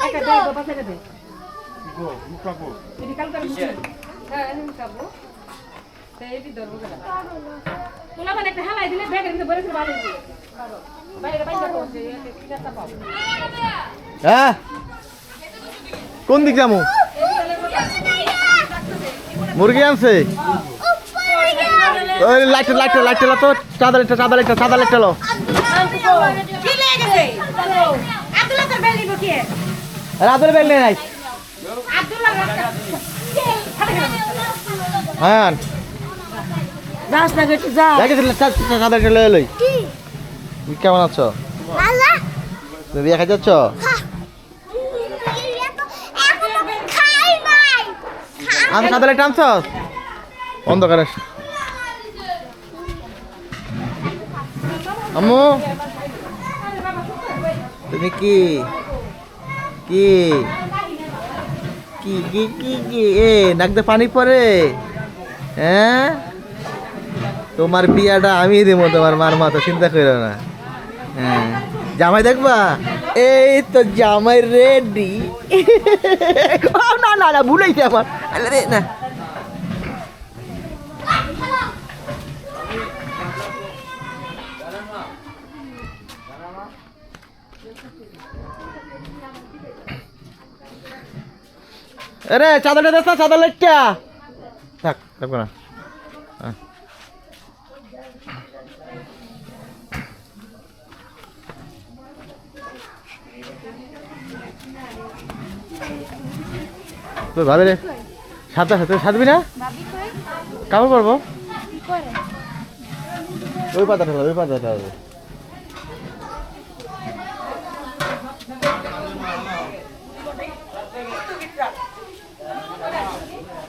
একটা দে গো পাশে দে গো মুখাবো এটি কাল করে মুখ হ্যাঁ আমি মুখাবো তেইটি ধরবো গলা তোলা মানে একটা হালাই দিলে ব্যাগের ভিতরে ভরে ভালো হবে বাইরে বাইরে করছে একটা পাও হ্যাঁ কোন দিক যামু মুরগি আনছে ওই লাইট তো চাদর একটা লো কি লেগে গেছে আব্দুল্লাহ তোর বেল নিব কি রাতের বেল নাই আব্দুল্লাহ হ্যাঁ যাস না গেছে যা চাদর একটা লই লই কি কেমন আছো ভালো তুমি বিয়ে খাই যাচ্ছ খাই নাই আমি চাদর একটা আনছ অন্ধকারে আম্মু তুমি কি কি কি কি কি কি এ নাক দিয়ে পানি পড়ে হ্যাঁ তোমার বিয়াটা আমি দেবো তোমার মার মতো চিন্তা করো না হ্যাঁ জামাই দেখবা এই তো জামাই রেডি না না না ভুলেইছে আমার আরে না আরে চাদরটা দেখ না চাদর লাইটটা থাক থাকবে না তো ভাবে রে সাথে সাথে সাথবি না কামড় করবো ওই পাতাটা